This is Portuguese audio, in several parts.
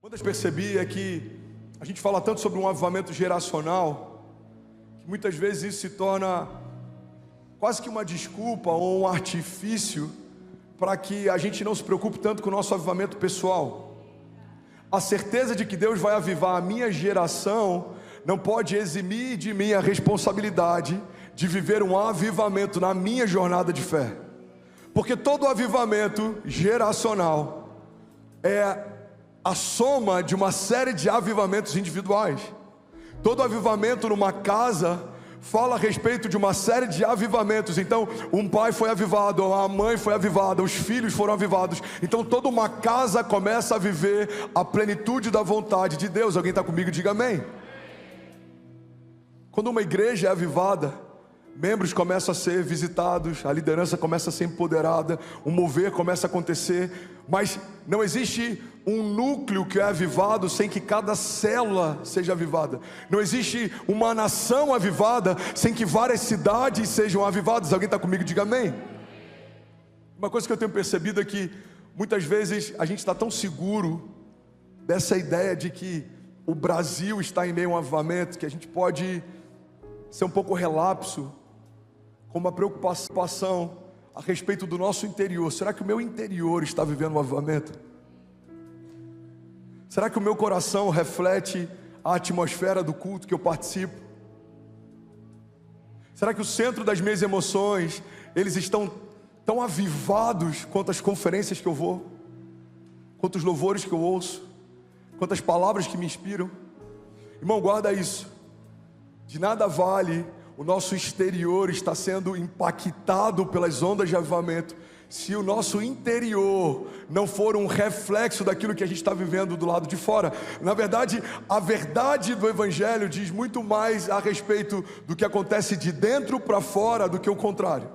Uma das coisas que percebi é que a gente fala tanto sobre um avivamento geracional, que muitas vezes isso se torna quase que uma desculpa ou um artifício para que a gente não se preocupe tanto com o nosso avivamento pessoal. A certeza de que Deus vai avivar a minha geração não pode eximir de mim a responsabilidade de viver um avivamento na minha jornada de fé. Porque todo avivamento geracional é a soma de uma série de avivamentos individuais. Todo avivamento numa casa fala a respeito de uma série de avivamentos. Então, um pai foi avivado, a mãe foi avivada, os filhos foram avivados. Então, toda uma casa começa a viver a plenitude da vontade de Deus. Alguém está comigo? Diga amém. Quando uma igreja é avivada, membros começam a ser visitados, a liderança começa a ser empoderada, o mover começa a acontecer, mas não existe um núcleo que é avivado sem que cada célula seja avivada. Não existe uma nação avivada sem que várias cidades sejam avivadas. Alguém está comigo? Diga amém. Uma coisa que eu tenho percebido é que muitas vezes a gente está tão seguro dessa ideia de que o Brasil está em meio a um avivamento, que a gente pode ser um pouco relapso, com uma preocupação a respeito do nosso interior. Será que o meu interior está vivendo um avivamento? Será que o meu coração reflete a atmosfera do culto que eu participo? Será que o centro das minhas emoções, eles estão tão avivados quanto as conferências que eu vou, quanto os louvores que eu ouço, quantas palavras que me inspiram? Irmão, guarda isso. De nada vale o nosso exterior estar sendo impactado pelas ondas de avivamento se o nosso interior não for um reflexo daquilo que a gente está vivendo do lado de fora. Na verdade, a verdade do Evangelho diz muito mais a respeito do que acontece de dentro para fora do que o contrário.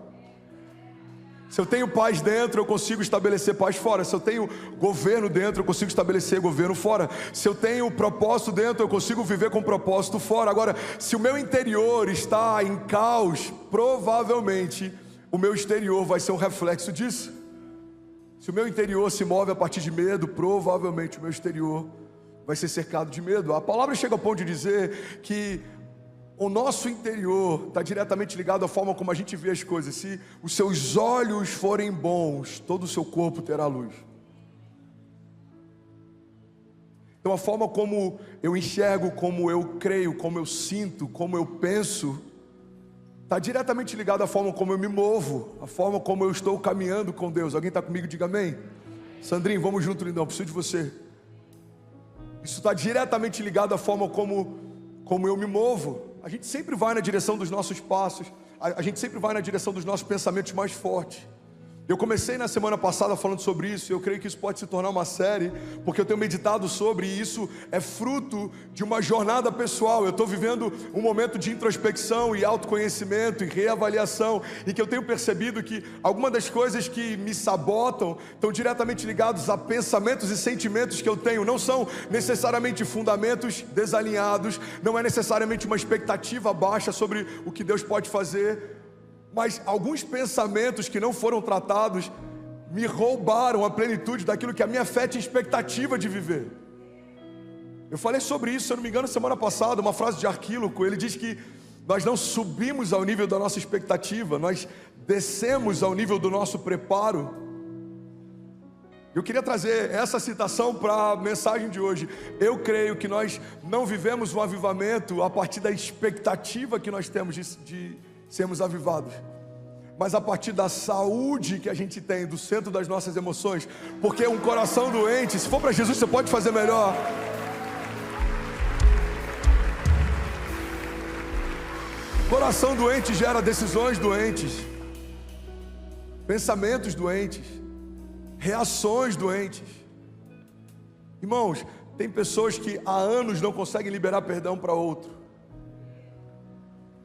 Se eu tenho paz dentro, eu consigo estabelecer paz fora. Se eu tenho governo dentro, eu consigo estabelecer governo fora. Se eu tenho propósito dentro, eu consigo viver com propósito fora. Agora, se o meu interior está em caos, provavelmente o meu exterior vai ser um reflexo disso. Se o meu interior se move a partir de medo, provavelmente o meu exterior vai ser cercado de medo. A palavra chega ao ponto de dizer que o nosso interior está diretamente ligado à forma como a gente vê as coisas. Se os seus olhos forem bons, todo o seu corpo terá luz. Então a forma como eu enxergo, como eu creio, como eu sinto, como eu penso, está diretamente ligado à forma como eu me movo, a forma como eu estou caminhando com Deus. Alguém está comigo? Diga amém. Sandrinho, vamos junto, lindão, preciso de você. Isso está diretamente ligado à forma como eu me movo. A gente sempre vai na direção dos nossos passos, a gente sempre vai na direção dos nossos pensamentos mais fortes. Eu comecei na semana passada falando sobre isso, e eu creio que isso pode se tornar uma série, porque eu tenho meditado sobre, e isso é fruto de uma jornada pessoal. Eu estou vivendo um momento de introspecção e autoconhecimento e reavaliação, e que eu tenho percebido que algumas das coisas que me sabotam estão diretamente ligados a pensamentos e sentimentos que eu tenho. Não são necessariamente fundamentos desalinhados, não é necessariamente uma expectativa baixa sobre o que Deus pode fazer, mas alguns pensamentos que não foram tratados me roubaram a plenitude daquilo que a minha fé tinha expectativa de viver. Eu falei sobre isso, se eu não me engano, semana passada, uma frase de Arquíloco. Ele diz que nós não subimos ao nível da nossa expectativa, nós descemos ao nível do nosso preparo. Eu queria trazer essa citação para a mensagem de hoje. Eu creio que nós não vivemos um avivamento a partir da expectativa que nós temos de sermos avivados, mas a partir da saúde que a gente tem do centro das nossas emoções, porque um coração doente, se for para Jesus, você pode fazer melhor. Coração doente gera decisões doentes, pensamentos doentes, reações doentes. Irmãos, tem pessoas que há anos não conseguem liberar perdão para outro.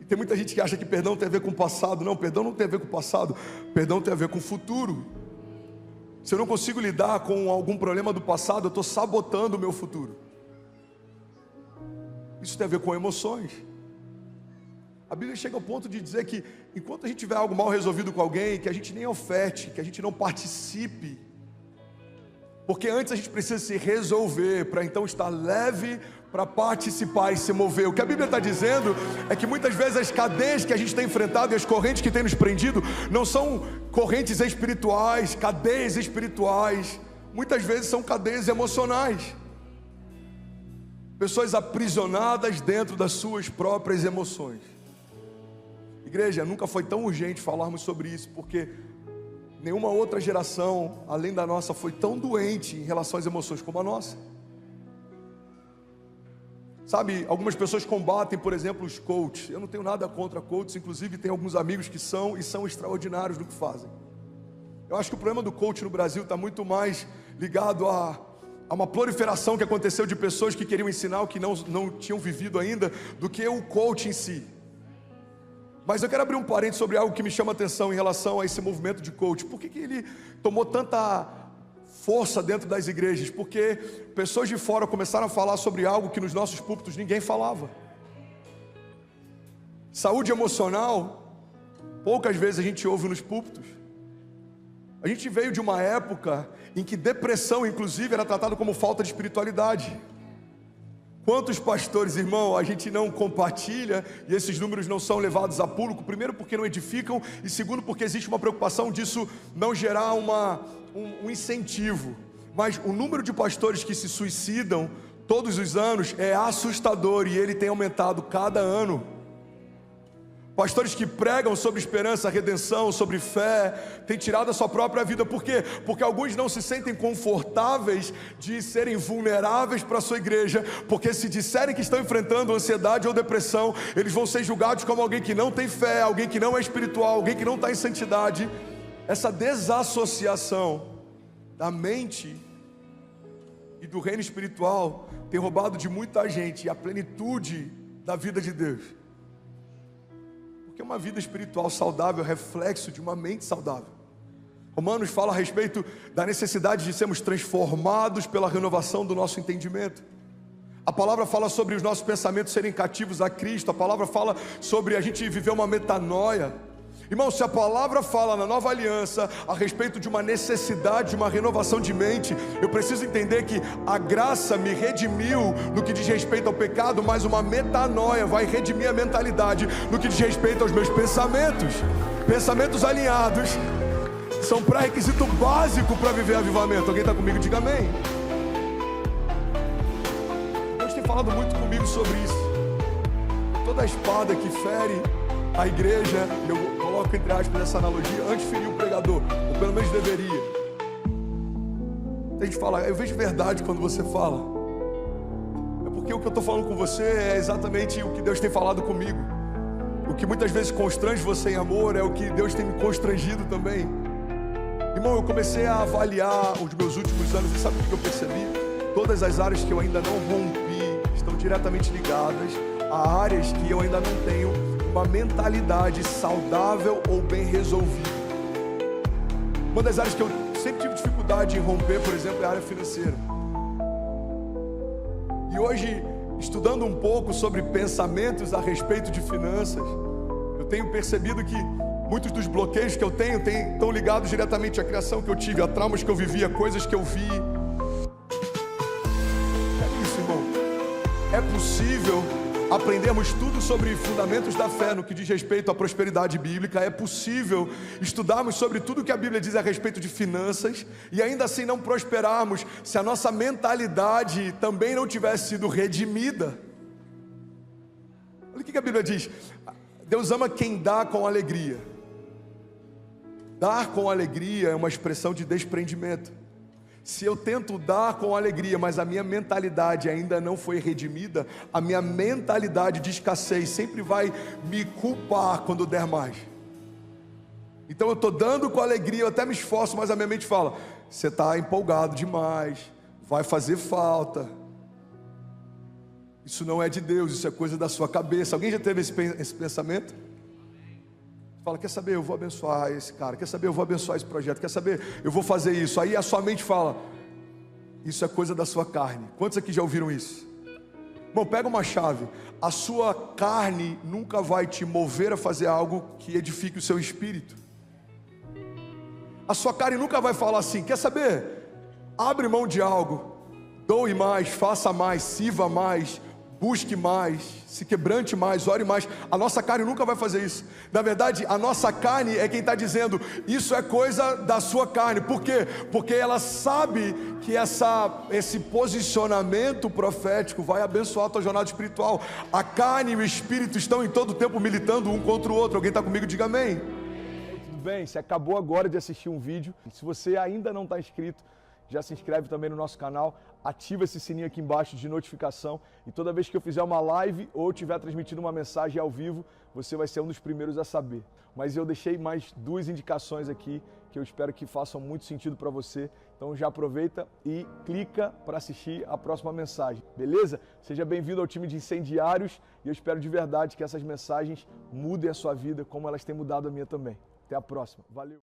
Tem muita gente que acha que perdão tem a ver com o passado. Não, perdão não tem a ver com o passado, perdão tem a ver com o futuro. Se eu não consigo lidar com algum problema do passado, eu estou sabotando o meu futuro. Isso tem a ver com emoções. A Bíblia chega ao ponto de dizer que enquanto a gente tiver algo mal resolvido com alguém, que a gente nem oferte, que a gente não participe Porque antes a gente precisa se resolver para então estar leve para participar e se mover. O que a Bíblia está dizendo é que muitas vezes as cadeias que a gente tem enfrentado e as correntes que tem nos prendido não são correntes espirituais, cadeias espirituais. Muitas vezes são cadeias emocionais. Pessoas aprisionadas dentro das suas próprias emoções. Igreja, nunca foi tão urgente falarmos sobre isso, porque nenhuma outra geração, além da nossa, foi tão doente em relação às emoções como a nossa. Sabe, algumas pessoas combatem, por exemplo, os coaches. Eu não tenho nada contra coaches, inclusive tem alguns amigos que são extraordinários no que fazem. Eu acho que o problema do coach no Brasil está muito mais ligado a uma proliferação que aconteceu de pessoas que queriam ensinar o que não tinham vivido ainda, do que o coach em si. Mas eu quero abrir um parênteses sobre algo que me chama a atenção em relação a esse movimento de coach. Por que ele tomou tanta força dentro das igrejas? Porque pessoas de fora começaram a falar sobre algo que nos nossos púlpitos ninguém falava. Saúde emocional, poucas vezes a gente ouve nos púlpitos. A gente veio de uma época em que depressão, inclusive, era tratado como falta de espiritualidade. Quantos pastores, irmão, a gente não compartilha e esses números não são levados a público? Primeiro porque não edificam e segundo porque existe uma preocupação disso não gerar um incentivo. Mas o número de pastores que se suicidam todos os anos é assustador e ele tem aumentado cada ano. Pastores que pregam sobre esperança, redenção, sobre fé, têm tirado a sua própria vida. Por quê? Porque alguns não se sentem confortáveis de serem vulneráveis para a sua igreja, porque se disserem que estão enfrentando ansiedade ou depressão, eles vão ser julgados como alguém que não tem fé, alguém que não é espiritual, alguém que não está em santidade. Essa desassociação da mente e do reino espiritual tem roubado de muita gente a plenitude da vida de Deus. Porque uma vida espiritual saudável é reflexo de uma mente saudável. Romanos fala a respeito da necessidade de sermos transformados pela renovação do nosso entendimento. A palavra fala sobre os nossos pensamentos serem cativos a Cristo. A palavra fala sobre a gente viver uma metanoia. Irmão, se a palavra fala na nova aliança a respeito de uma necessidade, de uma renovação de mente, eu preciso entender que a graça me redimiu no que diz respeito ao pecado, mas uma metanoia vai redimir a mentalidade no que diz respeito aos meus pensamentos. Pensamentos alinhados são pré-requisito básico para viver avivamento. Alguém está comigo? Diga amém. Deus tem falado muito comigo sobre isso. Toda espada que fere a igreja, eu coloco entre aspas essa analogia, antes ferir o pregador, ou pelo menos deveria. A gente fala, eu vejo verdade quando você fala. É porque o que eu estou falando com você é exatamente o que Deus tem falado comigo. O que muitas vezes constrange você em amor é o que Deus tem me constrangido também. Irmão, eu comecei a avaliar os meus últimos anos e sabe o que eu percebi? Todas as áreas que eu ainda não rompi estão diretamente ligadas a áreas que eu ainda não tenho uma mentalidade saudável ou bem resolvida. Uma das áreas que eu sempre tive dificuldade em romper, por exemplo, é a área financeira. E hoje, estudando um pouco sobre pensamentos a respeito de finanças, eu tenho percebido que muitos dos bloqueios que eu tenho estão ligados diretamente à criação que eu tive, a traumas que eu vivi, a coisas que eu vi. É isso, irmão. É possível aprendermos tudo sobre fundamentos da fé no que diz respeito à prosperidade bíblica. É possível estudarmos sobre tudo que a Bíblia diz a respeito de finanças e ainda assim não prosperarmos se a nossa mentalidade também não tivesse sido redimida. Olha o que a Bíblia diz: Deus ama quem dá com alegria. Dar com alegria é uma expressão de desprendimento. Se eu tento dar com alegria, mas a minha mentalidade ainda não foi redimida, a minha mentalidade de escassez sempre vai me culpar quando der mais. Então eu estou dando com alegria, eu até me esforço, mas a minha mente fala, você está empolgado demais, vai fazer falta. Isso não é de Deus, isso é coisa da sua cabeça. Alguém já teve esse pensamento? Fala, quer saber, eu vou abençoar esse cara, quer saber, eu vou abençoar esse projeto, quer saber, eu vou fazer isso. Aí a sua mente fala, isso é coisa da sua carne. Quantos aqui já ouviram isso? Bom, pega uma chave. A sua carne nunca vai te mover a fazer algo que edifique o seu espírito. A sua carne nunca vai falar assim, quer saber, Abre mão de algo, doe mais, faça mais, sirva mais, busque mais, se quebrante mais, ore mais. A nossa carne nunca vai fazer isso. Na verdade, a nossa carne é quem está dizendo, isso é coisa da sua carne. Por quê? Porque ela sabe que esse posicionamento profético vai abençoar a tua jornada espiritual. A carne e o espírito estão em todo o tempo militando um contra o outro. Alguém está comigo? Diga amém. Tudo bem, você acabou agora de assistir um vídeo. Se você ainda não está inscrito, já se inscreve também no nosso canal, ativa esse sininho aqui embaixo de notificação e toda vez que eu fizer uma live ou estiver transmitindo uma mensagem ao vivo, você vai ser um dos primeiros a saber. Mas eu deixei mais 2 indicações aqui que eu espero que façam muito sentido para você. Então já aproveita e clica para assistir a próxima mensagem, beleza? Seja bem-vindo ao time de incendiários e eu espero de verdade que essas mensagens mudem a sua vida como elas têm mudado a minha também. Até a próxima. Valeu!